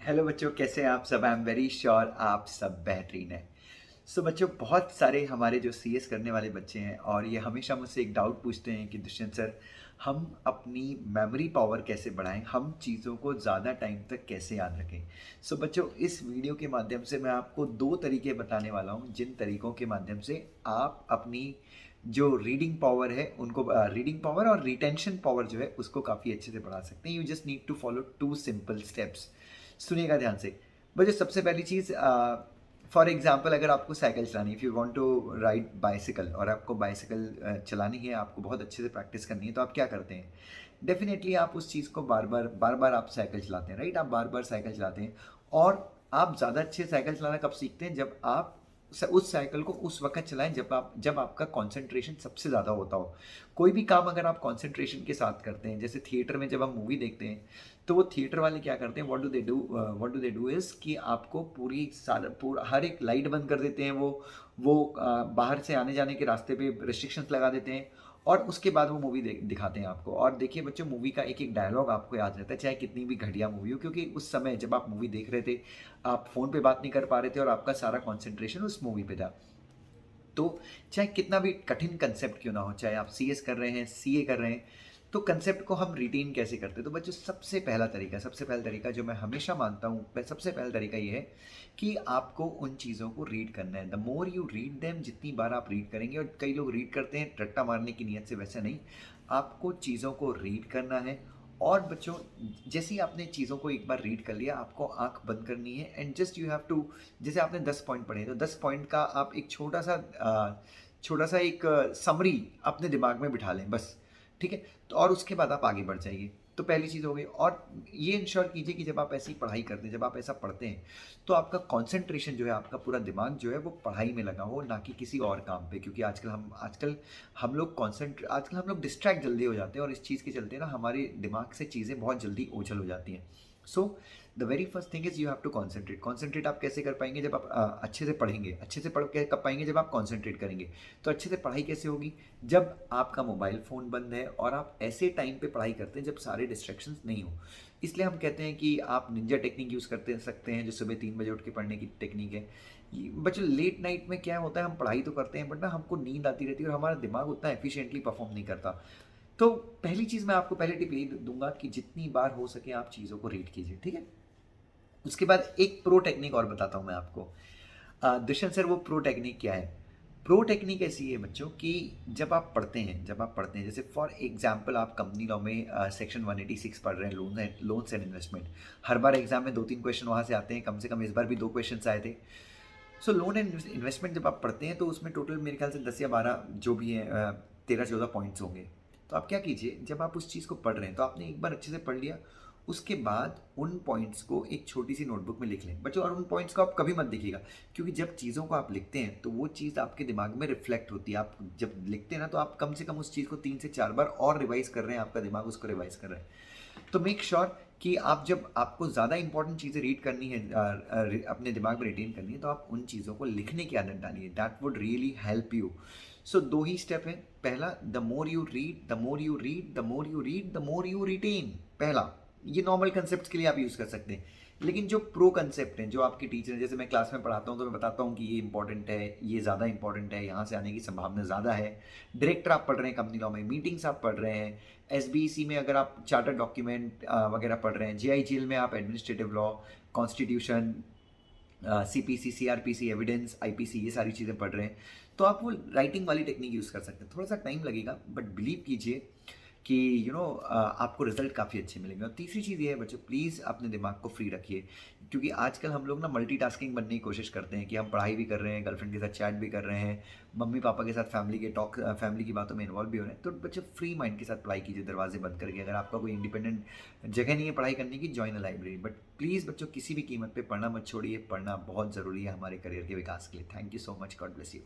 Hello बच्चों, कैसे हैं आप सब। आई एम वेरी श्योर आप सब बेहतरीन हैं। सो बच्चों, बहुत सारे हमारे जो सीएस करने वाले बच्चे हैं और ये हमेशा मुझसे एक डाउट पूछते हैं कि दुष्यंत सर, हम अपनी मेमोरी पावर कैसे बढ़ाएं, हम चीज़ों को ज़्यादा टाइम तक कैसे याद रखें। सो बच्चों, इस वीडियो के माध्यम से मैं आपको दो तरीके बताने वाला हूँ जिन तरीकों के माध्यम से आप अपनी जो रीडिंग पावर है उनको रीडिंग पावर और रिटेंशन पावर जो है उसको काफ़ी अच्छे से बढ़ा सकते हैं। You just need to follow two simple steps. सुनिएगा ध्यान से। बच्चों, सबसे पहली चीज़, फॉर एग्जाम्पल अगर आपको साइकिल चलानी, if you want to ride bicycle और आपको बाइसिकल चलानी है, आपको बहुत अच्छे से प्रैक्टिस करनी है, तो आप क्या करते हैं? डेफिनेटली आप उस चीज़ को बार बार आप साइकिल चलाते हैं, राइट? आप बार बार साइकिल चलाते हैं और आप ज़्यादा अच्छे साइकिल चलाना कब सीखते हैं? जब आप उस साइकिल को उस वक्त चलाएं जब आपका कंसंट्रेशन सबसे ज़्यादा होता हो। कोई भी काम अगर आप कंसंट्रेशन के साथ करते हैं, जैसे थिएटर में जब हम मूवी देखते हैं, तो वो थिएटर वाले क्या करते हैं, what do they do is कि आपको पूरा हर एक लाइट बंद कर देते हैं। वो बाहर से आने जाने के रास्ते पे रिस्ट्रिक्शंस लगा देते हैं और उसके बाद वो मूवी दिखाते हैं आपको। और देखिए बच्चों, मूवी का एक एक डायलॉग आपको याद रहता है, चाहे कितनी भी घटिया मूवी हो, क्योंकि उस समय जब आप मूवी देख रहे थे, आप फ़ोन पे बात नहीं कर पा रहे थे और आपका सारा कॉन्सेंट्रेशन उस मूवी पे था। तो चाहे कितना भी कठिन कंसेप्ट क्यों ना हो, चाहे आप सीएस कर रहे हैं, सीए कर रहे हैं, तो कंसेप्ट को हम रिटेन कैसे करते हैं? तो बच्चों, सबसे पहला तरीका जो मैं हमेशा मानता हूँ, सबसे पहला तरीका ये है कि आपको उन चीज़ों को रीड करना है। The more you read them, जितनी बार आप रीड करेंगे, और कई लोग रीड करते हैं रट्टा मारने की नीयत से, वैसे नहीं। आपको चीज़ों को रीड करना है। और बच्चों, जैसे ही आपने चीज़ों को एक बार रीड कर लिया, आपको आंख बंद करनी है and just you have to, जैसे आपने 10 पॉइंट पढ़े, तो 10 पॉइंट का आप एक छोटा सा एक समरी अपने दिमाग में बिठा लें बस। ठीक है? तो और उसके बाद आप आगे बढ़ जाइए। तो पहली चीज़ हो गई। और ये इंश्योर कीजिए कि जब आप ऐसी पढ़ाई करते हैं, जब आप ऐसा पढ़ते हैं, तो आपका कंसंट्रेशन जो है, आपका पूरा दिमाग जो है वो पढ़ाई में लगा हो, ना कि किसी और काम पे। क्योंकि आजकल हम लोग डिस्ट्रैक्ट जल्दी हो जाते हैं और इस चीज़ के चलते ना हमारे दिमाग से चीज़ें बहुत जल्दी ओझल हो जाती हैं। So the very first thing is you have to concentrate आप कैसे कर पाएंगे? जब आप अच्छे से पढ़ेंगे। अच्छे से पढ़ के कब पाएंगे? जब आप कॉन्सेंट्रेट करेंगे। तो अच्छे से पढ़ाई कैसे होगी? जब आपका मोबाइल फ़ोन बंद है और आप ऐसे टाइम पे पढ़ाई करते हैं जब सारे डिस्ट्रैक्शंस नहीं हो। इसलिए हम कहते हैं कि आप निंजा टेक्निक यूज़ करते सकते हैं, जो सुबह 3 बजे उठ के पढ़ने की टेक्निक है। बच्चों, लेट नाइट में क्या होता है, हम पढ़ाई तो करते हैं बट ना हमको नींद आती रहती है और हमारा दिमाग उतना एफिशिएंटली परफॉर्म नहीं करता। तो पहली चीज़, मैं आपको पहले टिप यही दूंगा कि जितनी बार हो सके आप चीज़ों को रीड कीजिए। ठीक है? उसके बाद एक प्रो टेक्निक और बताता हूँ मैं आपको। दुष्यंत सर, वो प्रो टेक्निक क्या है? प्रो टेक्निक ऐसी है बच्चों कि जब आप पढ़ते हैं, जैसे फॉर एग्जांपल आप कंपनी लॉ में सेक्शन 186 पढ़ रहे हैं, loans and investment. Her bar exam में 2-3 क्वेश्चन वहाँ से आते हैं, कम से कम इस बार भी 2 क्वेश्चन आए थे। सो लोन एंड इन्वेस्टमेंट जब आप पढ़ते हैं, तो उसमें टोटल मेरे ख्याल से 10 या 12 जो भी है, 13-14 पॉइंट्स होंगे। तो आप क्या कीजिए, जब आप उस चीज़ को पढ़ रहे हैं तो आपने एक बार अच्छे से पढ़ लिया, उसके बाद उन पॉइंट्स को एक छोटी सी नोटबुक में लिख लें बच्चों। और उन पॉइंट्स को आप कभी मत देखिएगा, क्योंकि जब चीज़ों को आप लिखते हैं तो वो चीज़ आपके दिमाग में रिफ्लेक्ट होती है। आप जब लिखते हैं ना, तो आप कम से कम उस चीज़ को 3 से 4 बार और रिवाइज कर रहे हैं, आपका दिमाग उसको रिवाइज कर रहा है। तो मेक श्योर कि आप, जब आपको ज़्यादा इंपॉर्टेंट चीज़ें रीड करनी है, अपने दिमाग में रिटेन करनी है, तो आप उन चीज़ों को लिखने की आदत डालिए। That would really help you. So दो ही स्टेप है। पहला, the more you read, the more you read, the more you read, the more you written. पहला, ये नॉर्मल कंसेप्ट के लिए आप यूज़ कर सकते हैं। लेकिन जो प्रो कंसेप्ट हैं, जो आपके टीचर, जैसे मैं क्लास में पढ़ाता हूँ तो मैं बताता हूँ कि ये इंपॉर्टेंट है, ये ज़्यादा इंपॉर्टेंट है, यहाँ से आने की संभावना ज़्यादा है। डायरेक्टर आप पढ़ रहे हैं कंपनी लॉ में, मीटिंग्स आप पढ़ रहे हैं, एसबीसी में अगर आप चार्टर डॉक्यूमेंट वगैरह पढ़ रहे हैं, जेआईजीएल में आप administrative law, constitution, CPC, CrPC, evidence, IPC, ये सारी चीज़ें पढ़ रहे हैं, तो आप वो राइटिंग वाली टेक्निक यूज़ कर सकते हैं। थोड़ा सा टाइम लगेगा बट बिलीव कीजिए कि आपको रिजल्ट काफ़ी अच्छे मिलेंगे। और तीसरी चीज़ ये है बच्चों, प्लीज़ अपने दिमाग को फ्री रखिए, क्योंकि आजकल हम लोग ना मल्टीटास्किंग बनने की कोशिश करते हैं कि हम पढ़ाई भी कर रहे हैं, गर्लफ्रेंड के साथ चैट भी कर रहे हैं, मम्मी पापा के साथ फैमिली की बातों में इन्वॉल्व भी हो रहे हैं। तो बच्चे फ्री माइंड के साथ पढ़ाई कीजिए, दरवाजे बंद करके। अगर आपका कोई इंडिपेंडेंट जगह नहीं है पढ़ाई करने की, join a library. But please बच्चों, किसी भी कीमत पे पढ़ना मत छोड़िए। पढ़ना बहुत ज़रूरी है हमारे करियर के विकास के लिए। Thank you so much. God bless you.